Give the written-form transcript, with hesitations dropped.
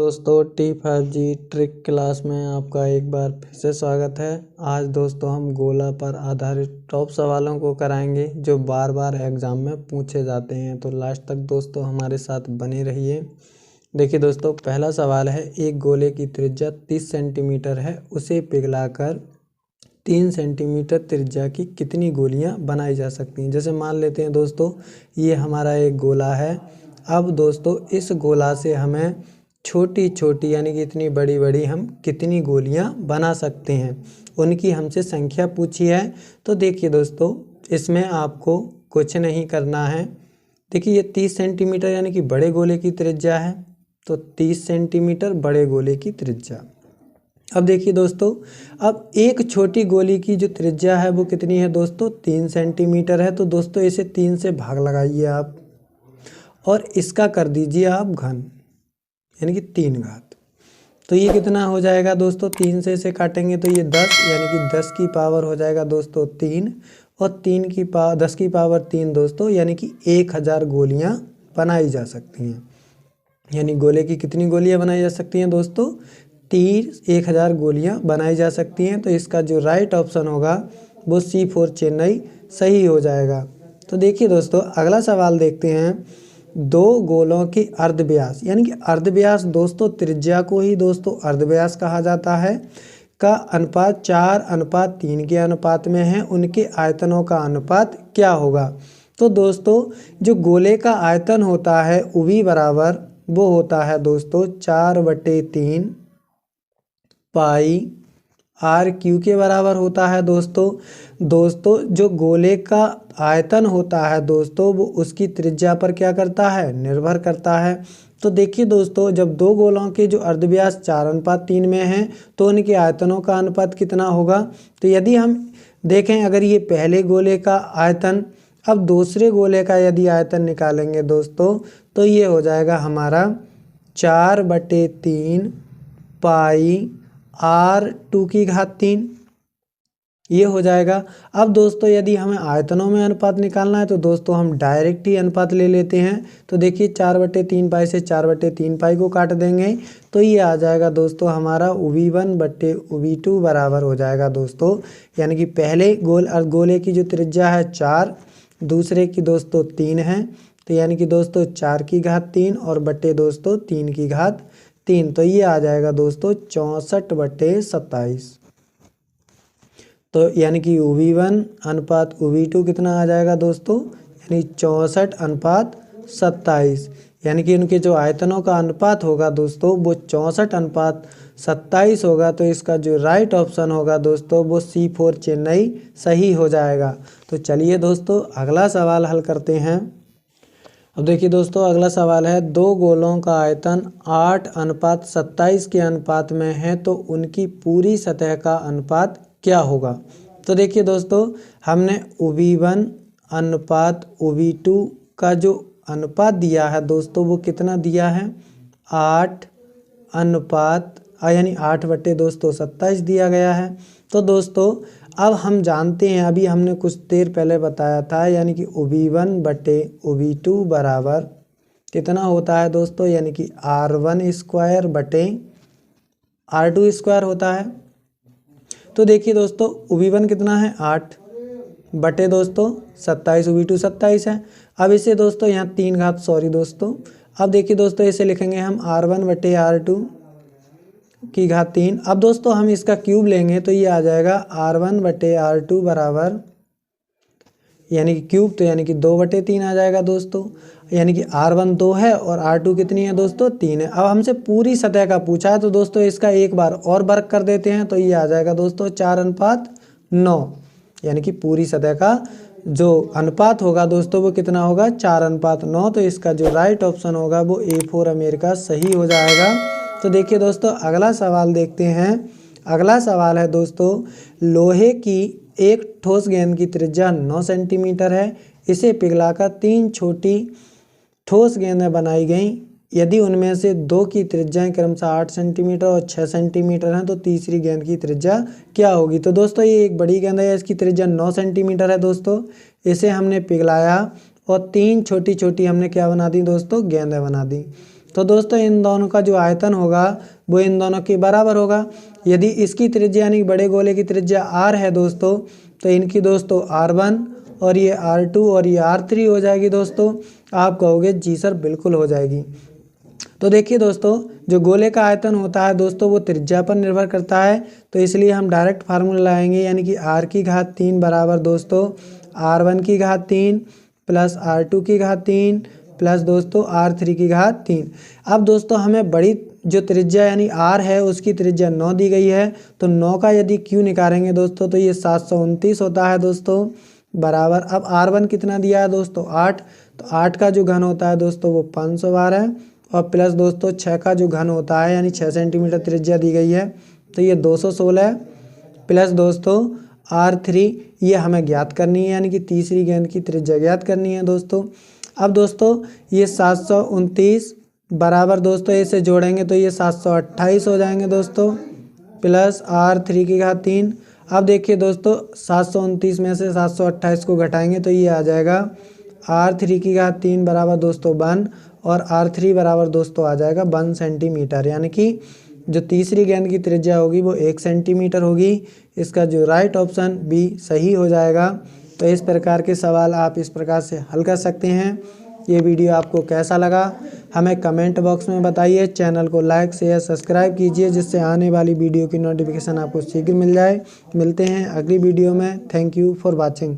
दोस्तों T5G trick class में आपका एक बार फिर से स्वागत है। आज दोस्तों हम गोला पर आधारित टॉप सवालों को कराएंगे जो बार बार एग्ज़ाम में पूछे जाते हैं। तो लास्ट तक दोस्तों हमारे साथ बने रहिए। देखिए दोस्तों, पहला सवाल है, एक गोले की त्रिज्या 30 सेंटीमीटर है, उसे पिघलाकर 3 सेंटीमीटर त्रिज्या की कितनी गोलियां बनाई जा सकती हैं। जैसे मान लेते हैं दोस्तों, ये हमारा एक गोला है। अब दोस्तों इस गोला से हमें छोटी छोटी यानी कि इतनी बड़ी बड़ी हम कितनी गोलियां बना सकते हैं, उनकी हमसे संख्या पूछी है। तो देखिए दोस्तों, इसमें आपको कुछ नहीं करना है। देखिए ये 30 सेंटीमीटर यानी कि बड़े गोले की त्रिज्या है, तो 30 सेंटीमीटर बड़े गोले की त्रिज्या। अब देखिए दोस्तों, अब एक छोटी गोली की जो त्रिज्या है वो कितनी है दोस्तों, 3 सेंटीमीटर है। तो दोस्तों इसे 3 से भाग लगाइए आप और इसका कर दीजिए आप घन, यानी कि 3 घात। तो ये कितना हो जाएगा दोस्तों, 3 से इसे काटेंगे तो ये 10 यानी कि 10 की पावर हो जाएगा दोस्तों 3, और 10 की पावर 3 दोस्तों यानी कि 1000 गोलियां बनाई जा सकती हैं। यानी गोले की कितनी गोलियां बनाई जा सकती हैं दोस्तों, 1000 गोलियां बनाई जा सकती हैं। तो इसका जो राइट ऑप्शन होगा वो C4 चेन्नई सही हो जाएगा। तो देखिए दोस्तों, अगला सवाल देखते हैं। दो गोलों के अर्धव्यास यानी कि अर्धव्यास दोस्तों त्रिज्या को ही दोस्तों अर्धव्यास कहा जाता है, का अनुपात 4:3 के अनुपात में है। उनके आयतनों का अनुपात क्या होगा। तो दोस्तों जो गोले का आयतन होता है उवी बराबर वो होता है दोस्तों 4/3 पाई RQ के बराबर होता है। दोस्तों जो गोले का आयतन होता है दोस्तों वो उसकी त्रिज्या पर क्या करता है, निर्भर करता है। तो देखिए दोस्तों, जब दो गोलों के जो अर्धव्यास 4:3 में हैं तो उनके आयतनों का अनुपात कितना होगा। तो यदि हम देखें, अगर ये पहले गोले का आयतन, अब दूसरे गोले का यदि आयतन निकालेंगे दोस्तों तो ये हो जाएगा हमारा 4/3 पाई R2 की घात 3, ये हो जाएगा। अब दोस्तों यदि हमें आयतनों में अनुपात निकालना है तो दोस्तों हम डायरेक्ट ही अनुपात ले लेते हैं। तो देखिए 4/3 पाई से 4/3 पाई को काट देंगे तो ये आ जाएगा दोस्तों हमारा UV1/UV2 बराबर हो जाएगा दोस्तों, यानी कि पहले गोले की जो त्रिज्या है 4, दूसरे की दोस्तों 3 है। तो यानी कि दोस्तों 4 की घात 3 और बट्टे दोस्तों 3 की घात 3, तो ये आ जाएगा दोस्तों 64/27। तो यानी कि UV1/UV2 कितना आ जाएगा दोस्तों, यानी 64/27। यानी कि उनके जो आयतनों का अनुपात होगा दोस्तों वो 64/27 होगा। तो इसका जो राइट ऑप्शन होगा दोस्तों वो C4 चेन्नई सही हो जाएगा। तो चलिए दोस्तों अगला सवाल हल करते हैं। अब देखिए दोस्तों, अगला सवाल है, दो गोलों का आयतन 8:27 के अनुपात में है तो उनकी पूरी सतह का अनुपात क्या होगा। तो देखिए दोस्तों, हमने UV1/UV2 का जो अनुपात दिया है दोस्तों वो कितना दिया है, 8 यानी 8/27 दिया गया है। तो दोस्तों अब हम जानते हैं, अभी हमने कुछ देर पहले बताया था, यानी कि UV1/UV2 बराबर कितना होता है दोस्तों, यानी कि R1² होता है। तो देखिए दोस्तों UV1 कितना है, 8/27, UV2 27 है। अब इसे दोस्तों यहाँ 3 घात, सॉरी दोस्तों, अब देखिए दोस्तों इसे लिखेंगे हम R1/R2 की घात 3। अब दोस्तों हम इसका क्यूब लेंगे तो ये आ जाएगा R1/R2 बराबर, यानी कि क्यूब तो यानी कि 2/3 आ जाएगा दोस्तों। यानी कि R1 2 है और R2 कितनी है दोस्तों, 3 है। अब हमसे पूरी सतह का पूछा है तो दोस्तों इसका एक बार और वर्ग कर देते हैं तो ये आ जाएगा दोस्तों 4:9, यानी कि पूरी सतह का जो अनुपात होगा दोस्तों वो कितना होगा, 4:9। तो इसका जो राइट ऑप्शन होगा वो A4 अमेरिका सही हो जाएगा। तो देखिए दोस्तों अगला सवाल देखते हैं। अगला सवाल है दोस्तों, लोहे की एक ठोस गेंद की त्रिज्या 9 सेंटीमीटर है, इसे पिघलाकर 3 छोटी ठोस गेंदें बनाई गई। यदि उनमें से 2 की त्रिज्याएं क्रमशः 8 सेंटीमीटर और 6 सेंटीमीटर हैं तो तीसरी गेंद की त्रिज्या क्या होगी। तो दोस्तों ये एक बड़ी गेंद है, इसकी त्रिज्या 9 सेंटीमीटर है दोस्तों। इसे हमने पिघलाया और 3 छोटी छोटी हमने क्या बना दी दोस्तों, गेंदें बना दी। तो दोस्तों इन दोनों का जो आयतन होगा वो इन दोनों के बराबर होगा। यदि इसकी त्रिज्या यानी बड़े गोले की त्रिज्या r है दोस्तों, तो इनकी दोस्तों r1 और ये r2 और ये r3 हो जाएगी दोस्तों। आप कहोगे जी सर बिल्कुल हो जाएगी। तो देखिए दोस्तों, जो गोले का आयतन होता है दोस्तों वो त्रिज्या पर निर्भर करता है, तो इसलिए हम डायरेक्ट फार्मूला लाएंगे, यानी कि r की घात 3 बराबर दोस्तों r1 की घात 3 प्लस r2 की घात 3 प्लस दोस्तों r3 की घात 3। अब दोस्तों हमें बड़ी जो त्रिज्या यानी r है उसकी त्रिज्या 9 दी गई है, तो 9 का यदि q निकालेंगे दोस्तों तो ये 729 होता है दोस्तों, बराबर। अब r1 कितना दिया है दोस्तों 8, तो 8 का जो घन होता है दोस्तों वो 512 है, और प्लस दोस्तों 6 का जो घन होता है यानी 6 सेंटीमीटर त्रिज्या दी गई है, तो ये 216 प्लस दोस्तों r3 ये हमें ज्ञात करनी है, यानी कि तीसरी गेंद की त्रिज्या ज्ञात करनी है दोस्तों। अब दोस्तों ये 729 बराबर दोस्तों इसे जोड़ेंगे तो ये 728 हो जाएंगे दोस्तों, प्लस r3 की घात 3। अब देखिए दोस्तों 729 में से 728 को घटाएंगे तो ये आ जाएगा r3 की घात 3 बराबर दोस्तों 1, और r3 बराबर दोस्तों आ जाएगा 1 सेंटीमीटर, यानी कि जो तीसरी गेंद की त्रिज्या होगी वो 1 सेंटीमीटर होगी। इसका जो राइट ऑप्शन बी सही हो जाएगा। तो इस प्रकार के सवाल आप इस प्रकार से हल कर सकते हैं। ये वीडियो आपको कैसा लगा हमें कमेंट बॉक्स में बताइए। चैनल को लाइक शेयर सब्सक्राइब कीजिए, जिससे आने वाली वीडियो की नोटिफिकेशन आपको शीघ्र मिल जाए। मिलते हैं अगली वीडियो में। Thank you for watching.